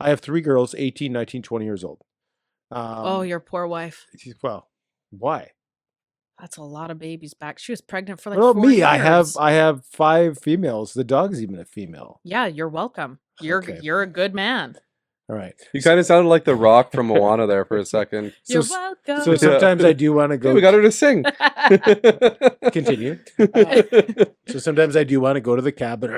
I have three girls, 18, 19, 20 years old. Oh, your poor wife. Well, why? That's a lot of babies back. She was pregnant for What like about four me? I have years. I have five females. The dog's even a female. Yeah, you're welcome. You're Okay. you're a good man. All right. You kind of sounded like the Rock from Moana there for a second. So You're so welcome. Yeah. sometimes I do want to Hey, go we got her to sing. continue. So sometimes I do want to go to the cabin.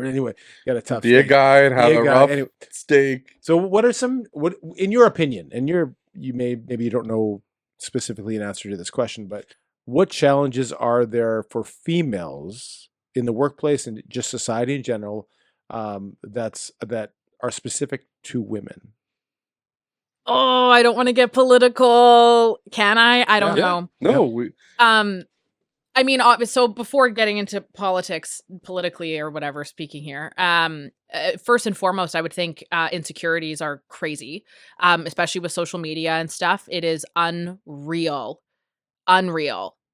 Anyway, got a tough Be a day. guy and Be have a a guy. rough Anyway, steak. so what are some what in your opinion, and maybe you don't know specifically an answer to this question, but what challenges are there for females in the workplace and just society in general, that are specific to women? Oh, I don't want to get political. Can I? I don't Yeah. know. No, Um, I mean, so before getting into politics, politically or whatever, speaking here, first and foremost, I would think insecurities are crazy, especially with social media and stuff. It is unreal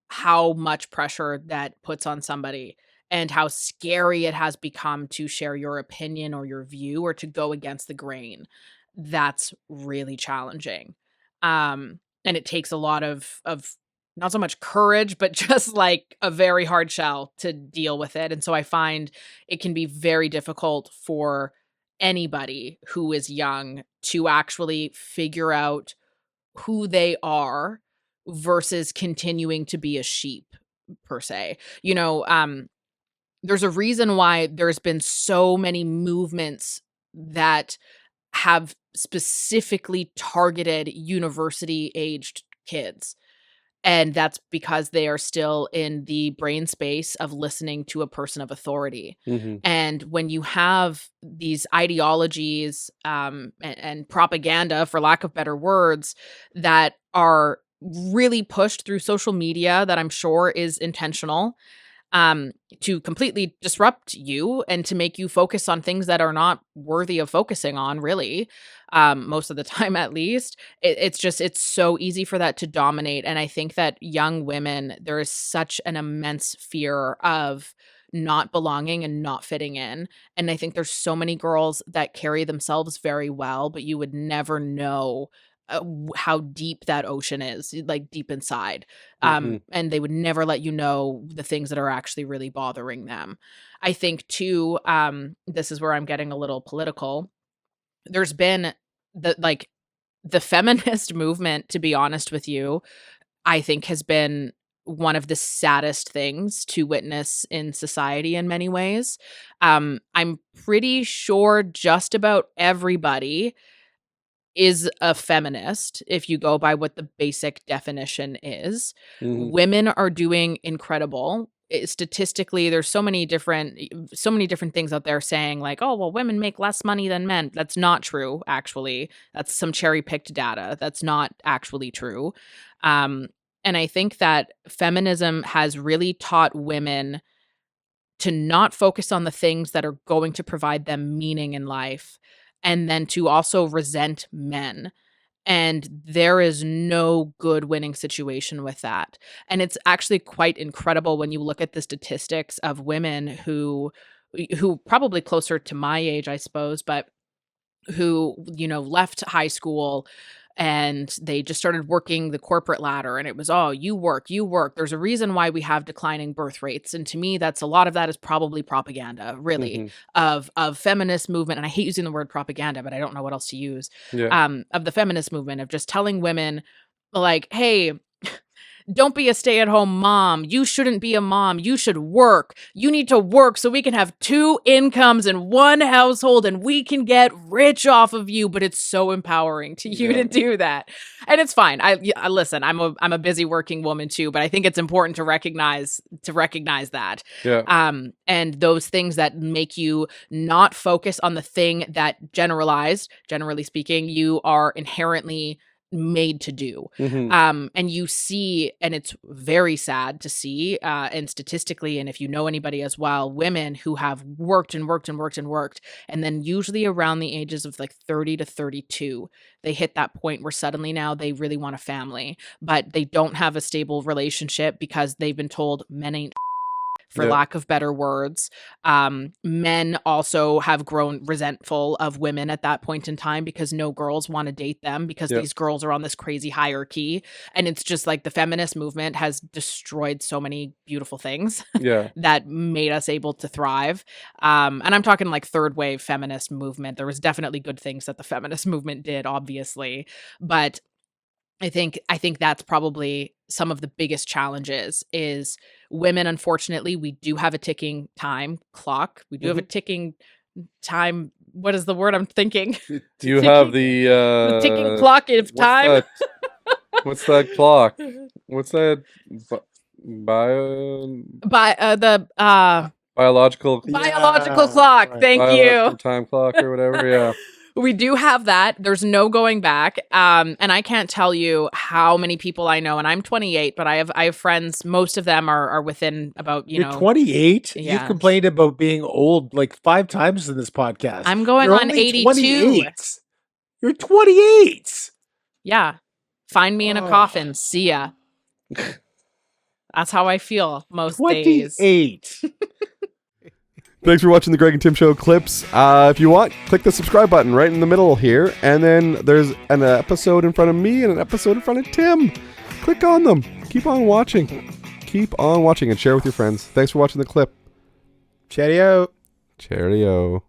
how much pressure that puts on somebody and how scary it has become to share your opinion or your view or to go against the grain. That's really challenging. And it takes a lot of not so much courage, but just like a very hard shell to deal with it. And so I find it can be very difficult for anybody who is young to actually figure out who they are versus continuing to be a sheep per se. There's a reason why there's been so many movements that have specifically targeted university aged kids. And that's because they are still in the brain space of listening to a person of authority. mhm. And when you have these ideologies and propaganda, for lack of better words, that are really pushed through social media, that I'm sure is intentional, to completely disrupt you and to make you focus on things that are not worthy of focusing on, really, most of the time at least. It's so easy for that to dominate. And I think that young women, there is such an immense fear of not belonging and not fitting in. And I think there's so many girls that carry themselves very well, but you would never know how deep that ocean is, like deep inside. Mhm. And they would never let you know the things that are actually really bothering them. I think too, this is where I'm getting a little political. There's been the feminist movement, to be honest with you, I think has been one of the saddest things to witness in society in many ways. I'm pretty sure just about everybody is a feminist if you go by what the basic definition is. Mhm. Women are doing incredible. Statistically, there's so many different things out there saying like, oh, well, women make less money than men. That's not true, actually. That's some cherry-picked data. That's not actually true. Um, and I think that feminism has really taught women to not focus on the things that are going to provide them meaning in life, and then to also resent men. And there is no good winning situation with that. And it's actually quite incredible when you look at the statistics of women who probably closer to my age, I suppose, but who, left high school and they just started working the corporate ladder, and it was, oh, you work, you work. There's a reason why we have declining birth rates. And to me, that's a lot of that is probably propaganda, really, Mhm. of feminist movement. And I hate using the word propaganda, but I don't know what else to use. Yeah. Of the feminist movement of just telling women like, hey, don't be a stay-at-home mom. You shouldn't be a mom. You should work. You need to work so we can have two incomes in one household and we can get rich off of you. But it's so empowering to you Yeah. to do that. And it's fine. Listen, I'm a busy working woman too, but I think it's important to recognize that. Yeah. And those things that make you not focus on the thing that generally speaking, you are inherently made to do. Mhm. And you see, and it's very sad to see, and statistically, and if you know anybody as well, women who have worked and worked and worked and worked, and then usually around the ages of like 30 to 32, they hit that point where suddenly now they really want a family, but they don't have a stable relationship because they've been told men ain't for Yeah. lack of better words. Men also have grown resentful of women at that point in time because no girls want to date them because Yeah. these girls are on this crazy hierarchy. And it's just like the feminist movement has destroyed so many beautiful things Yeah. that made us able to thrive. And I'm talking like third wave feminist movement. There was definitely good things that the feminist movement did, obviously, but I think that's probably some of the biggest challenges is women. Unfortunately, we do have a ticking time clock. We do have a ticking time. What is the word I'm thinking? Do you have The ticking clock of time. What's that clock? What's that? Bio By biological biological clock. right. Thank biological you. time clock or whatever. Yeah. We do have that. There's no going back. And I can't tell you how many people I know, and I'm 28, but I have friends, most of them are within about, You're 28? Yeah. You've complained about being old like 5 times in this podcast. I'm going You're on only 82. 28. You're 28. Yeah. Find me in a coffin. See ya. That's how I feel most days. 28. Thanks for watching the Greg and Tim Show clips. If you want, click the subscribe button right in the middle here, and then there's an episode in front of me and an episode in front of Tim. Click on them. Keep on watching. Keep on watching and share with your friends. Thanks for watching the clip. Cheerio. Cheerio.